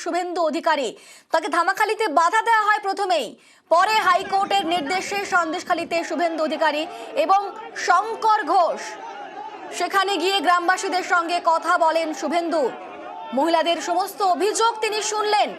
শুভেন্দু অধিকারী। তাকে ধামাখালিতে বাধা দেওয়া হয় প্রথমেই, পরে হাইকোর্টের নির্দেশে সন্দেশখালীতে শুভেন্দু অধিকারী এবং শঙ্কর ঘোষ সেখানে গিয়ে গ্রামবাসীদের সঙ্গে কথা বলেন শুভেন্দু। মহিলাদের সমস্ত অভিযোগ তিনি শুনলেন।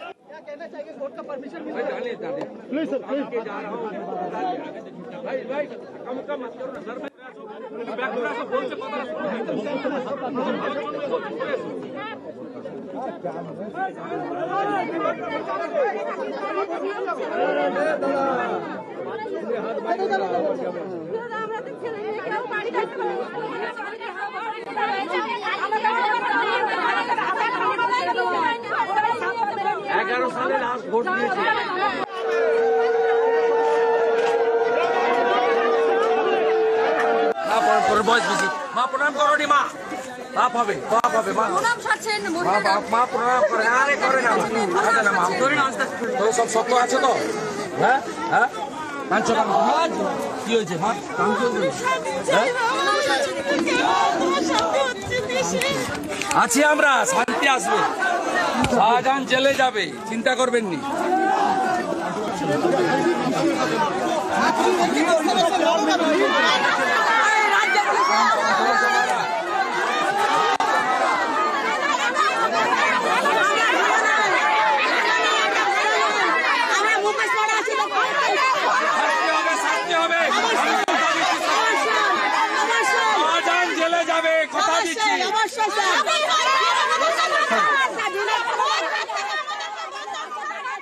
মা প্রণাম করো মা, পাপ হবে মা মা প্রণাম করে, আরে করে না মা, তোর সব সত্য আছে তো? হ্যাঁ হ্যাঁ কাঁদছো কেন? কি হয়েছে মা? আছি আমরা, শান্তি আসবে, শাহজাহান জেলে যাবে, চিন্তা করবেন নি।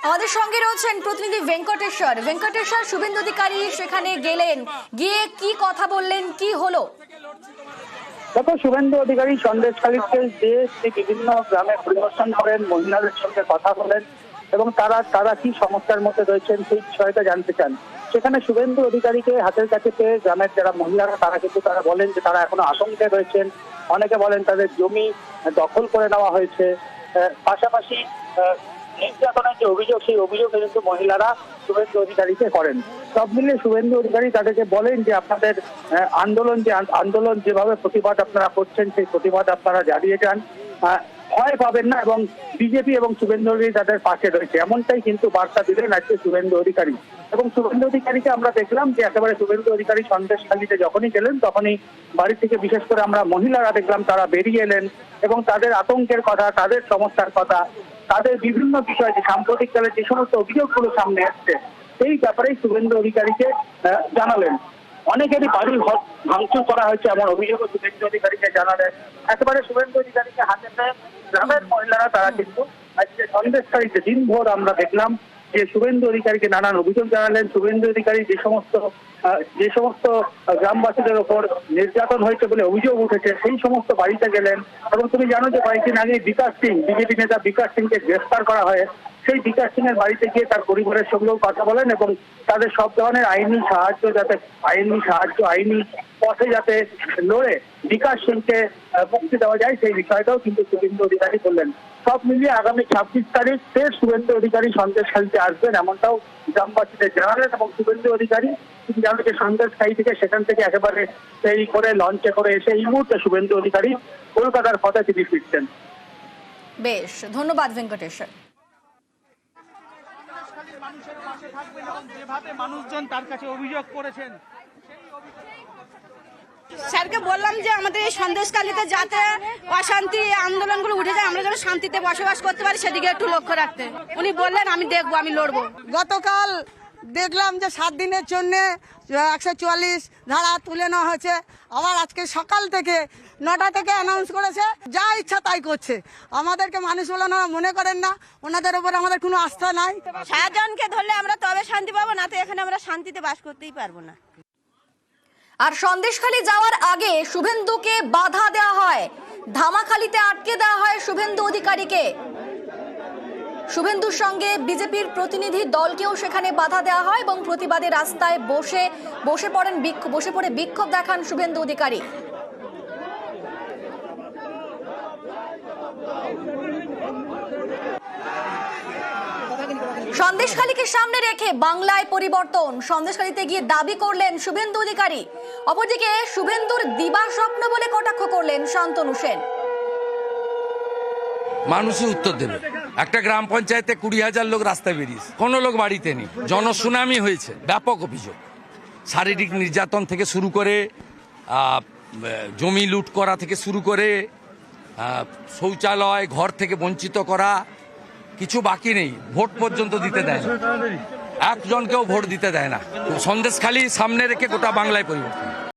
আমাদের সঙ্গে রয়েছেন প্রতিনিধি ভেঙ্কটেশ্বর। শুভেন্দু অধিকারী সেখানে গেলেন, গিয়ে কি কথা বললেন, কি হলো? দেখো, শুভেন্দু অধিকারী সন্দেশখালীতে যে বিভিন্ন গ্রামে পরিদর্শন করেন, মহিলাদের সঙ্গে কথা বলেন এবং তারা কি সমস্যার মধ্যে রয়েছেন সেই বিষয়টা জানতে চান। সেখানে শুভেন্দু অধিকারীকে হাতের কাছে পেয়ে গ্রামের যারা মহিলারা তারা বলেন যে তারা এখনো আতঙ্কে রয়েছেন। অনেকে বলেন তাদের জমি দখল করে নেওয়া হয়েছে। পাশাপাশি নির্যাতনের যে অভিযোগ, সেই অভিযোগে কিন্তু মহিলারা শুভেন্দু অধিকারীকে করেন। সব মিলিয়ে শুভেন্দু অধিকারী তাদেরকে বলেন যে আপনাদের আন্দোলন যেভাবে প্রতিবাদ আপনারা করছেন, সেই প্রতিবাদ আপনারা জানিয়ে যান, ভয় পাবেন না এবং বিজেপি এবং শুভেন্দু অধিকারী তাদের পাশে রয়েছে, এমনটাই কিন্তু বার্তা দিলেন আজকে শুভেন্দু অধিকারী। এবং শুভেন্দু অধিকারীকে আমরা দেখলাম যে একেবারে শুভেন্দু অধিকারী সন্দেশখালীতে যখনই গেলেন তখনই বাড়ি থেকে বিশেষ করে আমরা মহিলারা দেখলাম তারা বেরিয়ে এলেন এবং তাদের আতঙ্কের কথা, তাদের সমস্যার কথা, তাদের বিভিন্ন বিষয় যে সাম্প্রতিককালে যে সমস্ত অভিযোগগুলো সামনে আসছে সেই ব্যাপারেই শুভেন্দু অধিকারীকে জানালেন। অনেকেরই বাড়ি ভাঙচুর করা হয়েছে এমন অভিযোগও শুভেন্দু অধিকারীকে জানালেন। একেবারে শুভেন্দু অধিকারীকে হাতে পেয়ে গ্রামের মহিলারা তারা কিন্তু আজকে সন্দেশখালীতে দিনভর আমরা দেখলাম যে শুভেন্দু অধিকারীকে নানান অভিযোগ জানালেন। শুভেন্দু অধিকারী যে সমস্ত গ্রামবাসীদের ওপর নির্যাতন হয়েছে বলে অভিযোগ উঠেছে সেই সমস্ত বাড়িতে গেলেন। এবং তুমি জানো যে কয়েকদিন আগে বিকাশ সিং, বিজেপি নেতা বিকাশ সিংকে গ্রেফতার করা হয়, সেই বিকাশ সিং এর বাড়িতে গিয়ে তার পরিবারের সঙ্গেও কথা বলেন এবং তাদের সব ধরনের আইনি পথে যাতে লড়ে বিকাশ সিংকে মুক্তি দেওয়া যায় সেই বিষয়টাও কিন্তু শুভেন্দু অধিকারী বললেন। সব মিলিয়ে আগামী 26 তারিখ ফের শুভেন্দু অধিকারী সন্দেশখালীতে আসবেন এমনটাও গ্রামবাসীদের জানালেন। এবং শুভেন্দু অধিকারী তুমি জানো যে সন্দেশখালী থেকে সেখান থেকে একেবারে সেই করে লঞ্চে করে এসে এই মুহূর্তে শুভেন্দু অধিকারী কলকাতার পথে তিনি ফিরছেন। বেশ, ধন্যবাদ ভেঙ্কটেশ্বর। যেভাবে মানুষজন তার কাছে অভিযোগ করেছেন, স্যারকে বললাম যে আমাদের এই সন্দেশখালীতে যাতে অশান্তি আন্দোলনগুলো উঠে যায়, আমরা যেন শান্তিতে বসবাস করতে পারি সেদিকে একটু লক্ষ্য রাখতে। উনি বললেন আমি দেখবো, আমি লড়বো। গতকাল দেখলাম যে 7 দিনের জন্য 144 ধারা তুলে নেওয়া হয়েছে। আবার আজকে সকাল থেকে 9টা থেকে অ্যানাউন্স করেছে, যা ইচ্ছা তাই করছে। আমাদেরকে মানুষ বলে ওনারা মনে করেন না, ওনাদের উপর আমাদের কোনো আস্থা নাই। শাহজাহানকে ধরলে আমরা তবে শান্তি পাবো, না তো এখানে আমরা শান্তিতে বাস করতেই পারবো না। আর সন্দেশখালী যাওয়ার আগে শুভেন্দুকে বাধা দেওয়া হয়, ধামাখালিতে আটকে দেওয়া হয় শুভেন্দু অধিকারীকে। শুভেন্দুর সঙ্গে বিজেপির প্রতিনিধি দলকেও সেখানে বাধা দেওয়া হয় এবং প্রতিবাদে রাস্তায় বসে পড়ে বিক্ষোভ দেখান শুভেন্দু অধিকারী। সন্দেশখালীকে সামনে রেখে বাংলায় পরিবর্তন, সন্দেশখালীতে গিয়ে দাবি করলেন শুভেন্দু অধিকারী। অপরদিকে শুভেন্দুর দিবা স্বপ্ন বলে কটাক্ষ করলেন শান্তনু সেন। মানুষই উত্তর দেবে। একটা গ্রাম পঞ্চায়েতে 20,000 লোক রাস্তায় বেরিয়েছে, কোনো লোক বাড়িতে নেই। জনশুনানি হয়েছে, ব্যাপক অভিযোগ, শারীরিক নির্যাতন থেকে শুরু করে জমি লুট করা থেকে শুরু করে শৌচালয় ঘর থেকে বঞ্চিত করা, কিছু বাকি নেই। ভোট পর্যন্ত দিতে দেয় না, একজনকেও ভোট দিতে দেয় না। সন্দেশখালি সামনে রেখে গোটা বাংলায় পরিবর্তন।